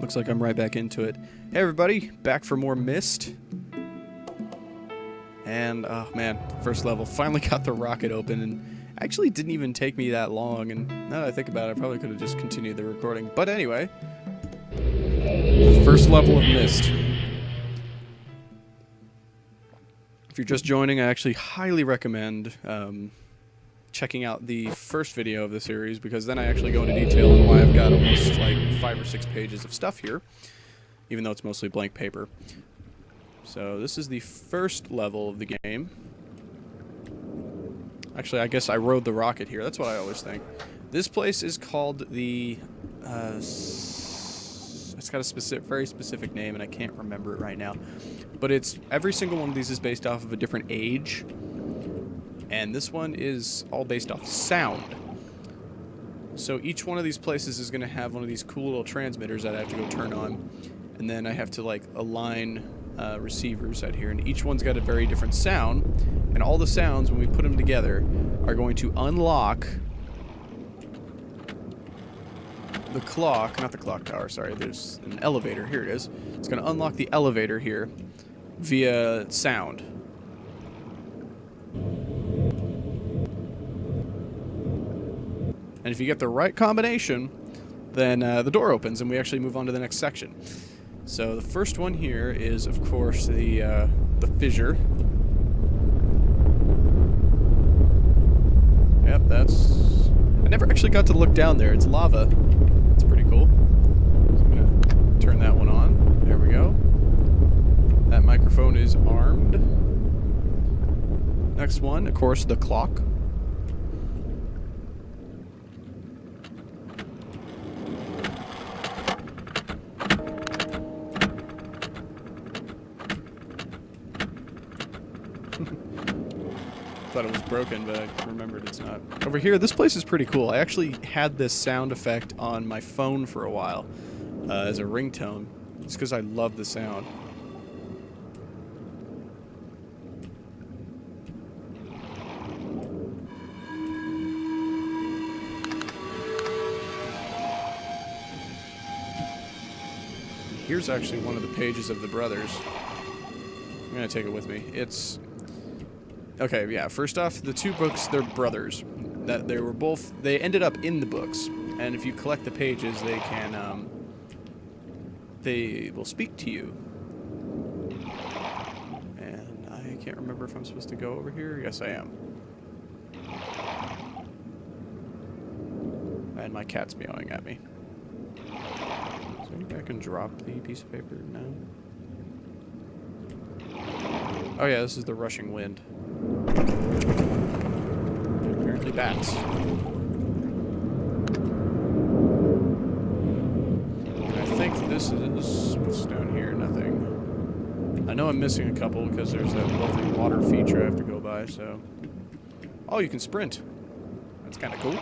Looks like I'm right back into it. Hey everybody, back for more Myst. And, oh man, first level. Finally got the rocket open, and actually didn't even take me that long, and now that I think about it, I probably could have just continued the recording. But anyway, the first level of Myst. If you're just joining, I actually highly recommend checking out the first video of the series, because then I actually go into detail on why I've got almost like 5 or 6 pages of stuff here, even though it's mostly blank paper. So this is the first level of the game. Actually, I guess I rode the rocket here. That's what I always think. This place is called the... it's got a very specific name, and I can't remember it right now. But it's every single one of these is based off of a different age. And this one is all based off sound. So each one of these places is going to have one of these cool little transmitters that I have to go turn on. And then I have to like align receivers out here. And each one's got a very different sound. And all the sounds, when we put them together, are going to unlock the clock, not the clock tower, sorry, there's an elevator, here it is. It's going to unlock the elevator here via sound. And if you get the right combination, then the door opens and we actually move on to the next section. So the first one here is, of course, the fissure. Yep, that's... I never actually got to look down there. It's lava. It's pretty cool. So I'm going to turn that one on. There we go. That microphone is armed. Next one, of course, the clock. Thought it was broken, but I remembered it's not. Over here, this place is pretty cool. I actually had this sound effect on my phone for a while as a ringtone, just because I love the sound. Here's actually one of the pages of the brothers. I'm gonna take it with me. It's... Okay, yeah, first off, the 2 books, they're brothers. That they were both... They ended up in the books. And if you collect the pages, they can, they will speak to you. And I can't remember if I'm supposed to go over here. Yes, I am. And my cat's meowing at me. So maybe I can drop the piece of paper now. Oh yeah, this is the rushing wind. Apparently bats. And I think this is... What's down here? Nothing. I know I'm missing a couple because there's that lovely water feature I have to go by, so... Oh, you can sprint. That's kind of cool.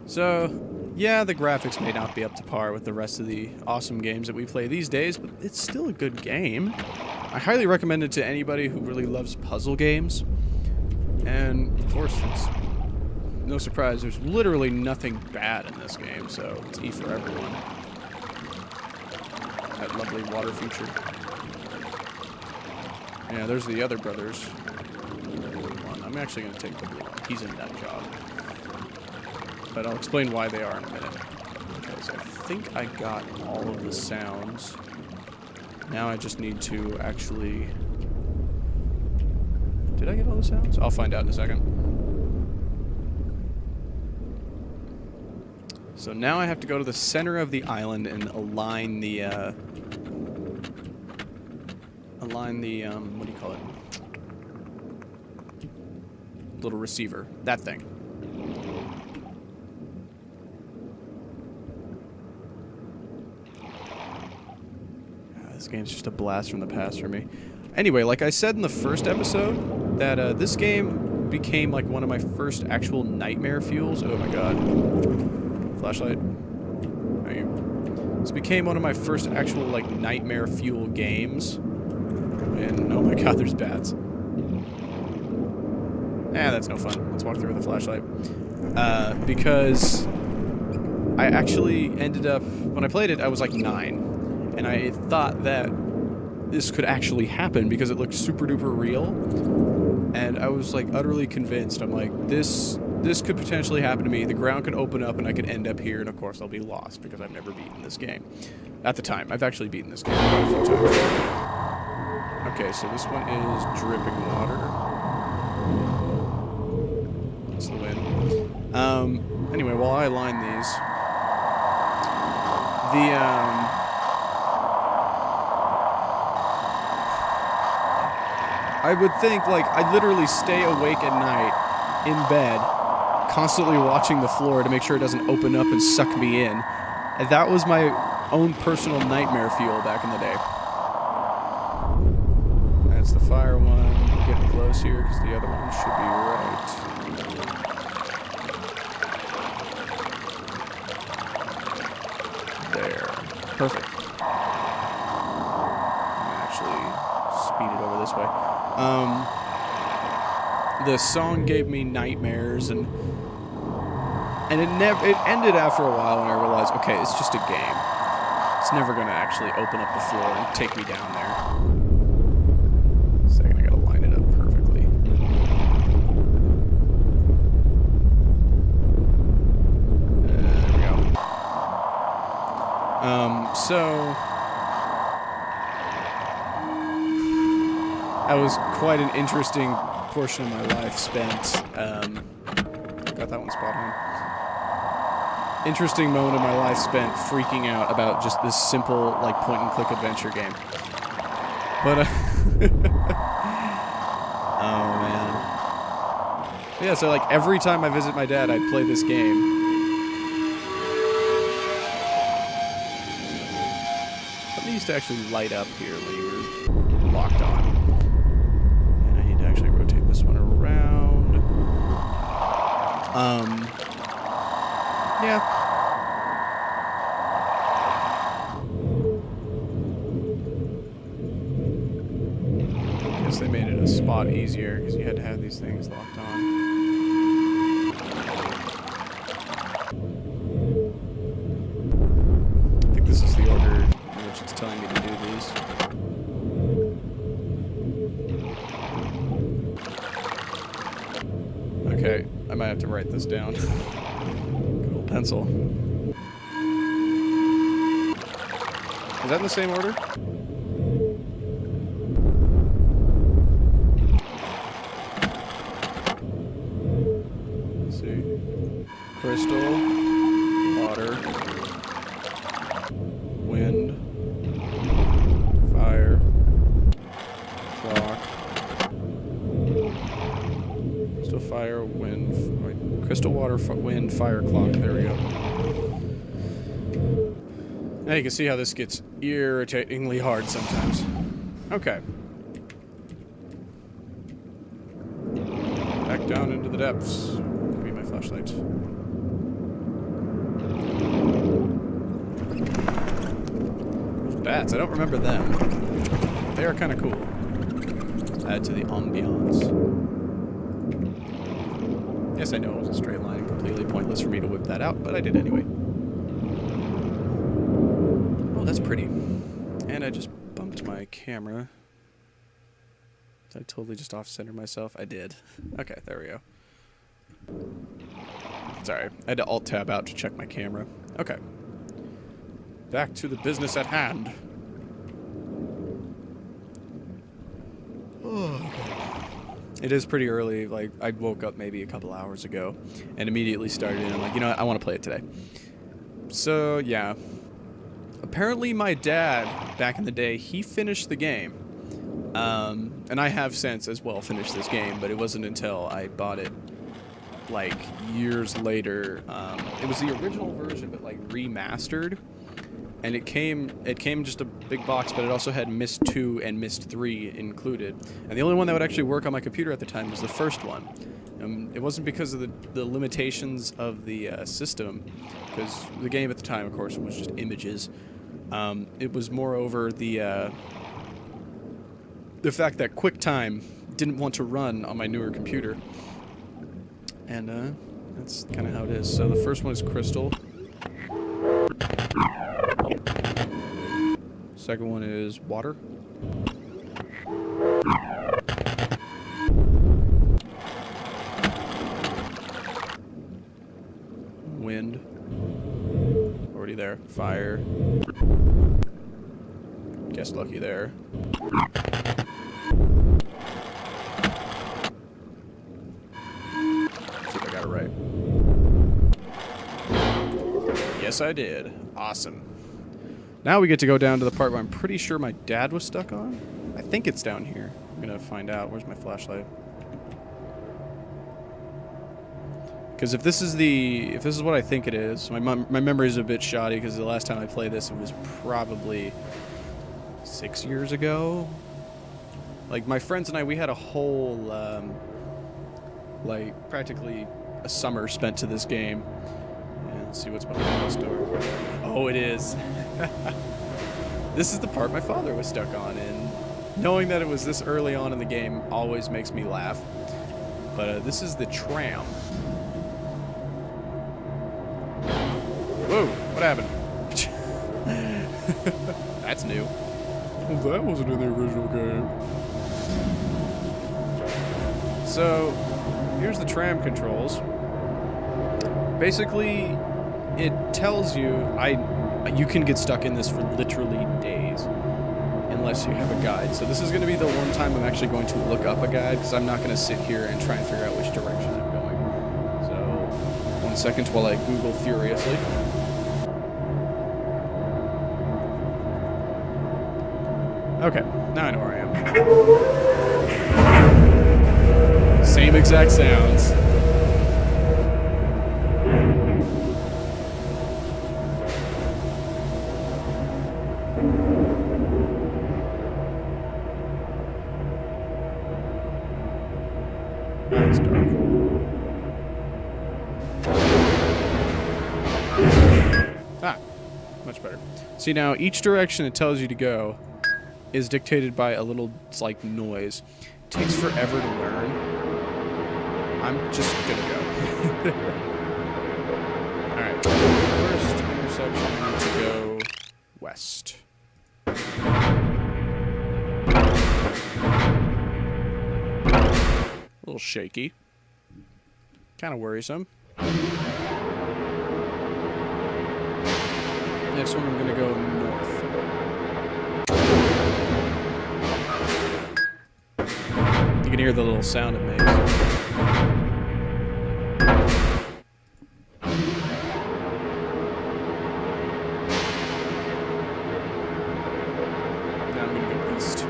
So... Yeah, the graphics may not be up to par with the rest of the awesome games that we play these days, but it's still a good game. I highly recommend it to anybody who really loves puzzle games. And, of course, it's no surprise, there's literally nothing bad in this game, so it's E for everyone. That lovely water feature. Yeah, there's the other brothers. I'm actually going to take the blue one. He's in that job. But I'll explain why they are in a minute. Okay, so I think I got all of the sounds. Now I just need to actually... Did I get all the sounds? I'll find out in a second. So now I have to go to the center of the island and align the, what do you call it? Little receiver. That thing. This game's just a blast from the past for me. Anyway, like I said in the first episode, that this game became like one of my first actual nightmare fuels. Oh my god. Flashlight. This became one of my first actual like nightmare fuel games. And oh my god, there's bats. That's no fun. Let's walk through with a flashlight. Because I actually ended up, when I played it, I was like 9. And I thought that this could actually happen because it looked super duper real. And I was like utterly convinced. I'm like, this could potentially happen to me. The ground could open up and I could end up here, and of course I'll be lost because I've never beaten this game. At the time. I've actually beaten this game a few times. Okay, so this one is dripping water. That's the wind. Anyway, while I line these, I would think, like, I literally stay awake at night in bed, constantly watching the floor to make sure it doesn't open up and suck me in. And that was my own personal nightmare fuel back in the day. That's the fire one. We're getting close here because the other one should be right. There. Perfect. Actually speed it over this way. The song gave me nightmares, and it ended after a while when I realized, okay, it's just a game. It's never gonna actually open up the floor and take me down there. Second, I gotta line it up perfectly. There we go. So that was quite an interesting portion of my life spent. Got that one spot on. Interesting moment of my life spent freaking out about just this simple, like, point-and-click adventure game. But, oh, man. Yeah, so, like, every time I visit my dad, I'd play this game. Something used to actually light up here when you were locked on. And I need to actually rotate this one around. Yeah. Guess they made it a spot easier because you had to have these things locked on. I think this is the order in which it's telling me to do these. Okay, I might have to write this down. Good old pencil. Is that in the same order? Let's see. Crystal, water, wind, fire, clock. Crystal, fire, wind, crystal, water, wind, fire, clock. There we go. Now you can see how this gets irritatingly hard sometimes. Okay. Back down into the depths. Give me my flashlight. Those bats, I don't remember them. They are kind of cool. Add to the ambiance. Yes, I know it was a straight line, completely pointless for me to whip that out, but I did anyway. Oh, that's pretty. And I just bumped my camera. Did I totally just off-center myself? I did. Okay, there we go. Sorry, I had to Alt-Tab out to check my camera. Okay. Back to the business at hand. Oh, okay. It is pretty early. Like, I woke up maybe a couple hours ago and immediately started in. I'm like, you know what? I want to play it today. So, yeah. Apparently my dad, back in the day, he finished the game. And I have since as well finished this game, but it wasn't until I bought it, like, years later. It was the original version, but, like, remastered. And it came just a big box, but it also had Myst 2 and Myst 3 included. And the only one that would actually work on my computer at the time was the first one. It wasn't because of the limitations of the system, because the game at the time, of course, was just images. It was moreover the fact that QuickTime didn't want to run on my newer computer. And that's kind of how it is. So the first one is Crystal. Second one is water. Wind. Already there. Fire. Guess lucky there. See if I got it right. Yes, I did. Awesome. Now we get to go down to the part where I'm pretty sure my dad was stuck on. I think it's down here. I'm gonna find out. Where's my flashlight? Because if this is what I think it is, my memory is a bit shoddy because the last time I played this, it was probably 6 years ago. Like, my friends and I, we had a whole, like, practically a summer spent to this game. And let's see what's behind this door. Oh, it is. This is the part my father was stuck on, and knowing that it was this early on in the game always makes me laugh. But this is the tram. Whoa, what happened? That's new. Well, that wasn't in the original game. So, here's the tram controls. Basically, it tells you you can get stuck in this for literally days unless you have a guide. So this is going to be the one time I'm actually going to look up a guide, because I'm not going to sit here and try and figure out which direction I'm going. So, 1 second while I Google furiously. Okay, now I know where I am. Same exact sounds. That's dark. Ah, much better. See, now each direction it tells you to go is dictated by a little, it's like, noise. It takes forever to learn. I'm just gonna go. Alright, first intersection, I need to go west. A little shaky. Kind of worrisome. Next one, I'm gonna go north. You can hear the little sound it makes. Now I'm gonna go east.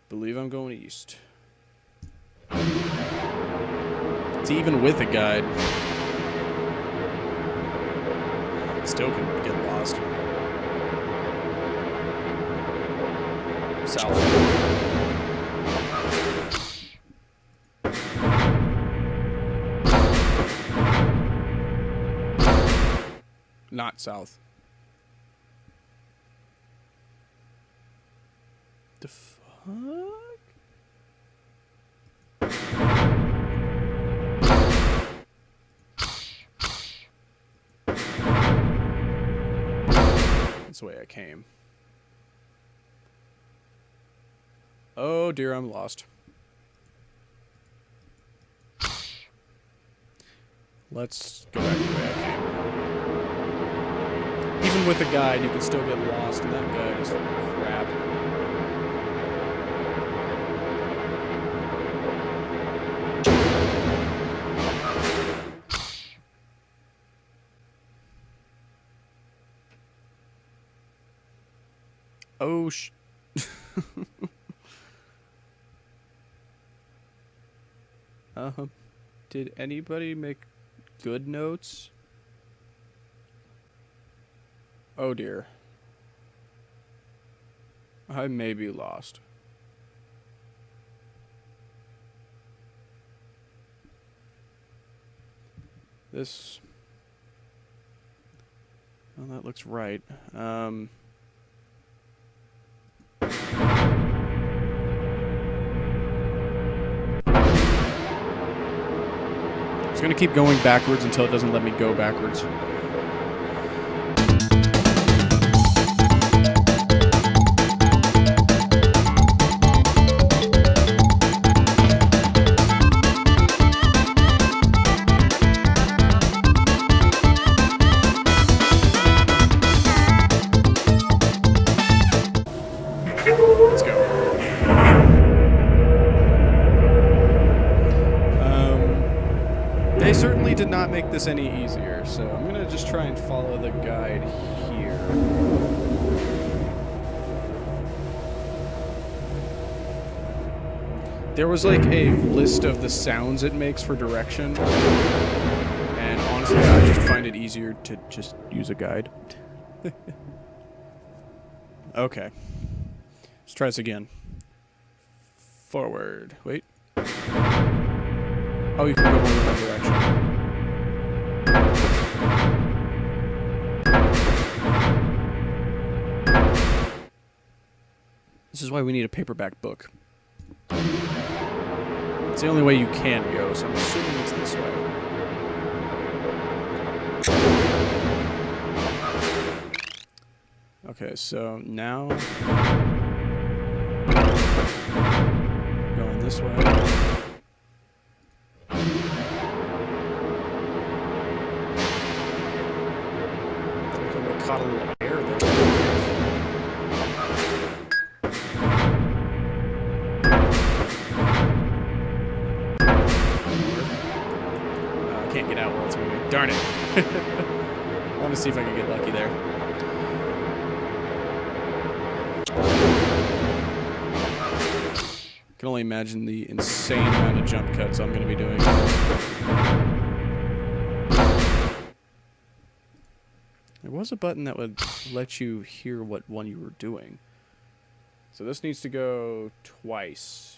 Believe I'm going east. It's even with a guide. Still can get lost. South. Not south. The fuck? That's the way I came. Oh dear, I'm lost. Let's go back the way I came. Even with a guide, you can still get lost, and that guide is crap. Oh, did anybody make good notes? Oh dear. I may be lost. This... Well, that looks right. It's gonna keep going backwards until it doesn't let me go backwards. Let's go. They certainly did not make this any easier, so I'm gonna just try and follow the guide here. There was like a list of the sounds it makes for direction, and honestly I just find it easier to just use a guide. Okay. Let's try this again. Forward. Wait. Oh, you can go more in one direction. This is why we need a paperback book. It's the only way you can go, so I'm assuming it's this way. Okay, so now going this way. I caught a little air there. I can't get out while it's moving. Darn it. I want to see if I can get lucky there. I can only imagine the insane amount of jump cuts I'm going to be doing. There was a button that would let you hear what one you were doing. So this needs to go twice.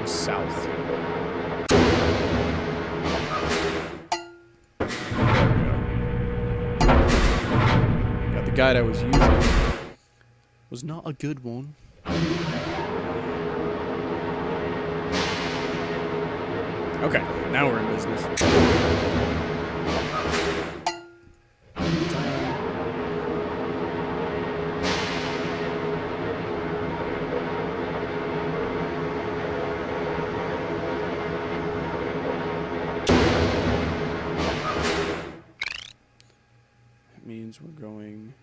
South. There we go. Got the guide I was using. Was not a good one. Okay, now we're in business. Means we're going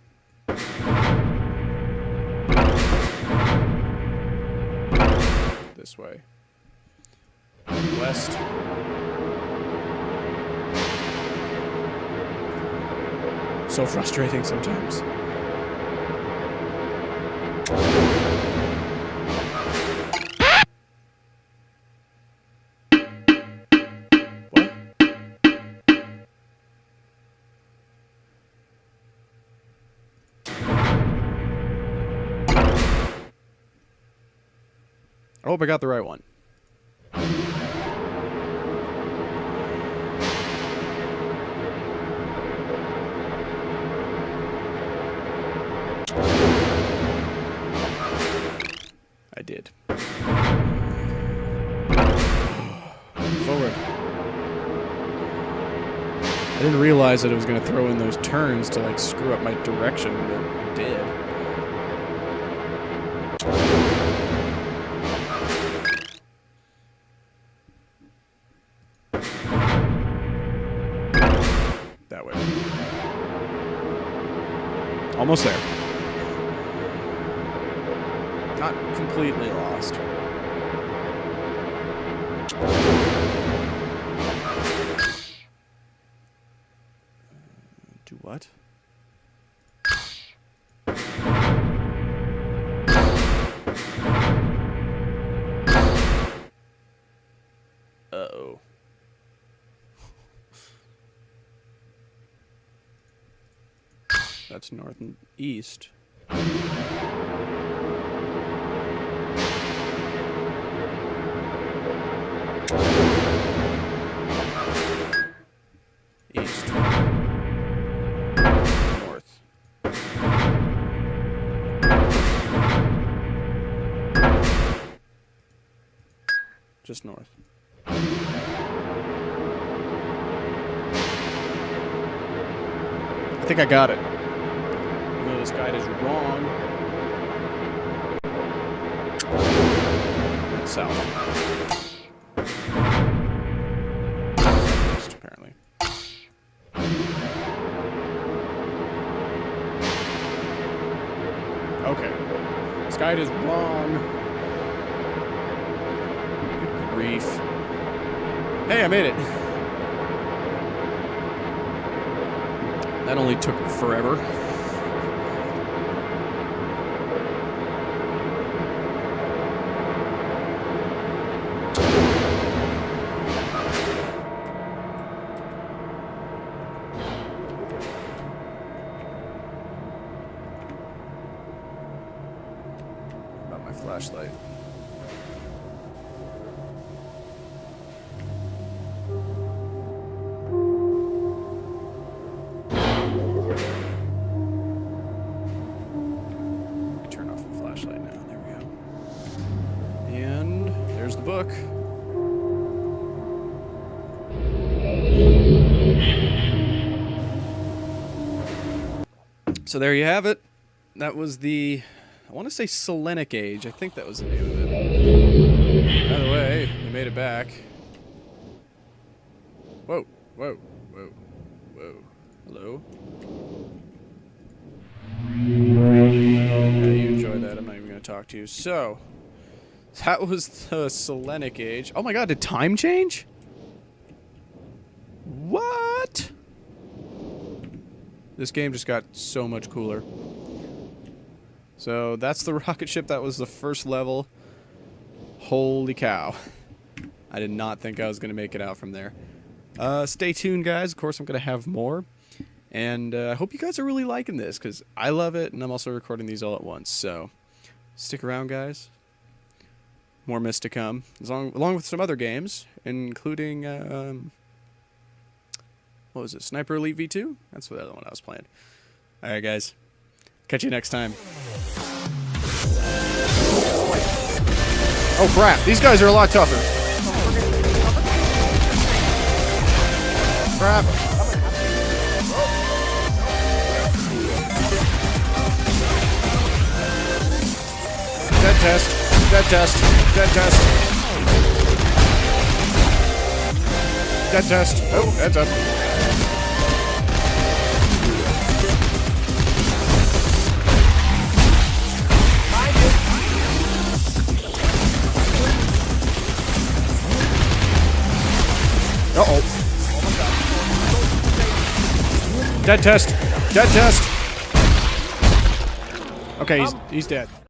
this way. West. So frustrating sometimes. What? I hope I got the right one. I did. Forward. I didn't realize that it was going to throw in those turns to like screw up my direction, but it did. That way. Almost there. Not completely lost. Do what? Uh-oh. That's north and east. East. North. Just north. I think I got it. No, this guide is wrong. It's south. East, apparently. Okay. This guide is wrong. Good grief. Hey, I made it. That only took forever. About my flashlight. Turn off the flashlight now. There we go. And there's the book. So there you have it. That was the, I want to say Selenic Age. I think that was the name of it. By the way, we made it back. Whoa, whoa, whoa, whoa. Hello? Yeah, you enjoy that. I'm not even going to talk to you. So, that was the Selenic Age. Oh my god, did time change? What? This game just got so much cooler. So, that's the rocket ship. That was the first level. Holy cow. I did not think I was going to make it out from there. Stay tuned, guys. Of course, I'm going to have more. And I hope you guys are really liking this, because I love it, and I'm also recording these all at once. So, stick around, guys. More Myst to come, along with some other games, including, what was it, Sniper Elite V2? That's the other one I was playing. Alright, guys. Catch you next time. Oh, crap. These guys are a lot tougher. Crap. Dead test. Dead test. Dead test. Dead test. Oh, heads up. Uh-oh. Dead test. Dead test. Okay, he's dead.